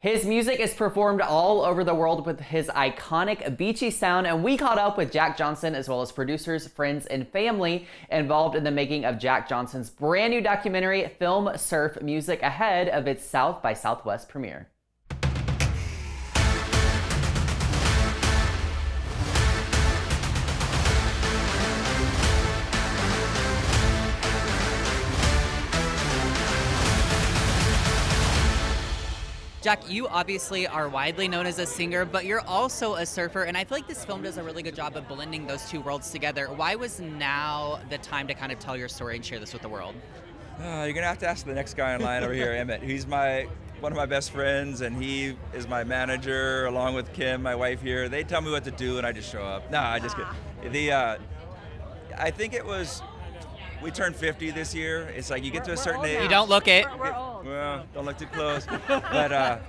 His music is performed all over the world with his iconic beachy sound, and we caught up with Jack Johnson as well as producers, friends, and family involved in the making of Jack Johnson's brand new documentary, Film Surf Music, ahead of its South by Southwest premiere. Jack, you obviously are widely known as a singer, but you're also a surfer, and I feel like this film does a really good job of blending those two worlds together. Why was now the time to kind of tell your story and share this with the world? You're gonna have to ask the next guy in line over here, Emmett. He's one of my best friends, and he is my manager, along with Kim, my wife here. They tell me what to do, and I just show up. No, I just kidding. I think it was, we turned 50 this year. It's like you get to a certain age. You don't look it. We're old. Well, don't look too close. But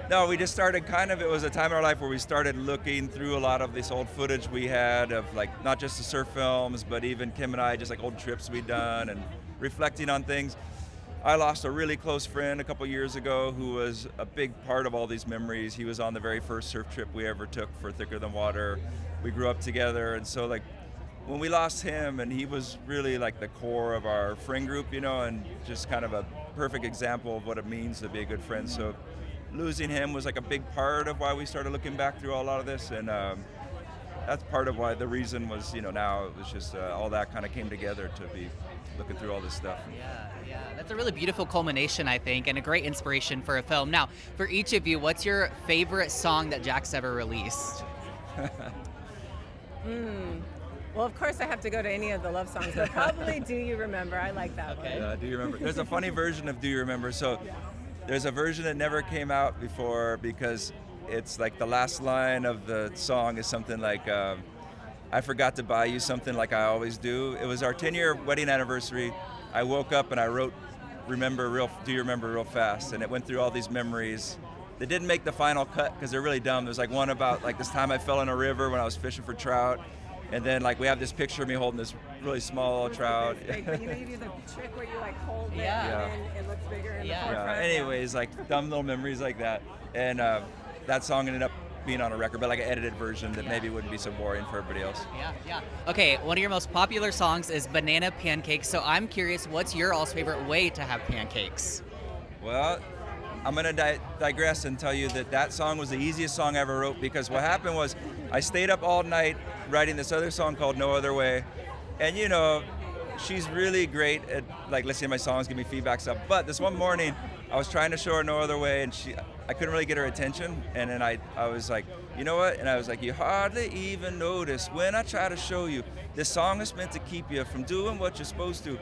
no, we just started it was a time in our life where we started looking through a lot of this old footage we had of like not just the surf films, but even Kim and I, just like old trips we'd done and reflecting on things. I lost a really close friend a couple years ago who was a big part of all these memories. He was on the very first surf trip we ever took for Thicker Than Water. We grew up together, and so like when we lost him, and he was really like the core of our friend group, you know, and just kind of a perfect example of what it means to be a good friend. So losing him was like a big part of why we started looking back through a lot of this, and that's part of why the reason was, you know, now it was just all that kind of came together to be looking through all this stuff. Yeah, that's a really beautiful culmination, I think, and a great inspiration for a film. Now, for each of you, what's your favorite song that Jack's ever released? Well, of course I have to go to any of the love songs, but probably Do You Remember? I like that one. Do You Remember? There's a funny version of Do You Remember? So there's a version that never came out before because it's like the last line of the song is something like, I forgot to buy you something like I always do. It was our 10-year wedding anniversary. I woke up and I wrote Do You Remember real fast, and it went through all these memories. They didn't make the final cut because they're really dumb. There's like one about like this time I fell in a river when I was fishing for trout. And then like we have this picture of me holding this really small trout. But you know, you do the trick where you like hold it Yeah. and then it looks bigger in the Yeah. forefront. Anyways, like dumb little memories like that. And that song ended up being on a record, but like an edited version that maybe wouldn't be so boring for everybody else. Yeah. Okay, one of your most popular songs is Banana Pancakes, so I'm curious, what's your all's favorite way to have pancakes? Well, I'm gonna digress and tell you that song was the easiest song I ever wrote, because what happened was I stayed up all night writing this other song called No Other Way. And you know, she's really great at like listening to my songs, give me feedback stuff. But this one morning, I was trying to show her No Other Way, and I couldn't really get her attention. And then I was like, you know what? And I was like, you hardly even notice when I try to show you. This song is meant to keep you from doing what you're supposed to.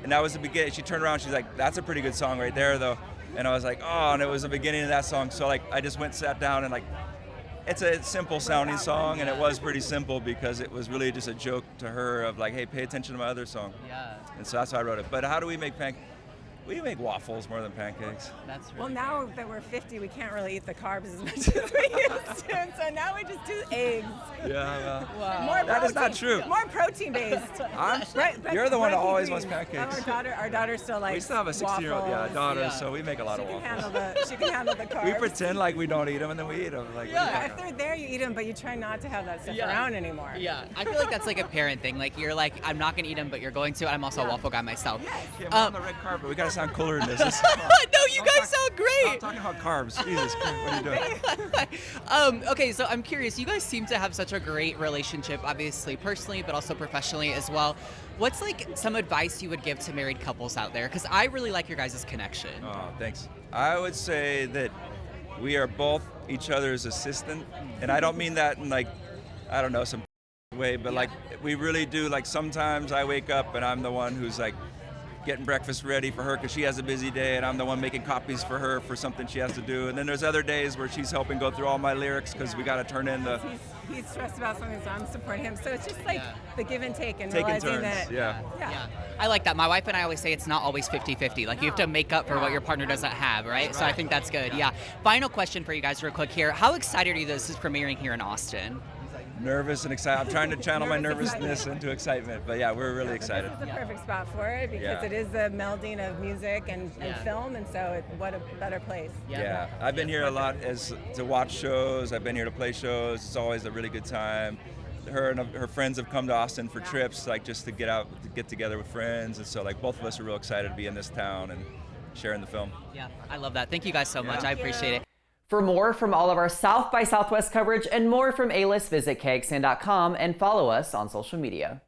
And that was the beginning. She turned around, she's like, that's a pretty good song right there though. And I was like, oh, and it was the beginning of that song. So like, I just sat down and like, it's a simple sounding song, and it was pretty simple because it was really just a joke to her of like, hey, pay attention to my other song. Yeah. And so that's how I wrote it. But how do we make pancakes? We make waffles more than pancakes. That's really Well, now that we're 50, we can't really eat the carbs as much as we used to, and so now we just do eggs. Yeah, well, More that is not true. More protein based. You're the one that always wants pancakes. Our daughter still likes We still have a 16-year-old daughter, Yeah. so we make a lot of waffles. She can handle the carbs. We pretend like we don't eat them, and then we eat them. Like, Yeah, if they're there, you eat them, but you try not to have that stuff around anymore. Yeah, I feel like that's like a parent thing. Like you're like, I'm not gonna eat them, but you're going to. I'm also a waffle guy myself. Kim, we're on the red carpet. We gotta sound cooler in this. No, you guys sound I'm great. talking about carbs. Jesus Christ, what are you doing? Okay, so I'm curious. You guys seem to have such a great relationship, obviously personally, but also professionally as well. What's like some advice you would give to married couples out there? Because I really like your guys' connection. Oh, thanks. I would say that we are both each other's assistant, and I don't mean that in like, I don't know, some way, but like we really do. Like sometimes I wake up and I'm the one who's like getting breakfast ready for her because she has a busy day, and I'm the one making copies for her for something she has to do. And then there's other days where she's helping go through all my lyrics because we got to turn in the He's stressed about something, so I'm supporting him. So it's just like the give and take and taking realizing turns. that. Yeah, I like that. My wife and I always say it's not always 50-50. Like you have to make up for what your partner doesn't have, right? So I think that's good. Yeah. Final question for you guys real quick here. How excited are you that this is premiering here in Austin? nervous and excited. I'm trying to channel my Nervous nervousness into excitement, but yeah, we're really excited. This is the perfect spot for it because Yeah. it is the melding of music and film, and so what a better place. Yeah, I've been here a lot to watch shows. I've been here to play shows. It's always a really good time. Her and her friends have come to Austin for trips, like just to get out, to get together with friends, and so like both of us are real excited to be in this town and sharing the film. Yeah, I love that. Thank you guys so much. I appreciate it. For more from all of our South by Southwest coverage and more from A-List, visit KXAN.com and follow us on social media.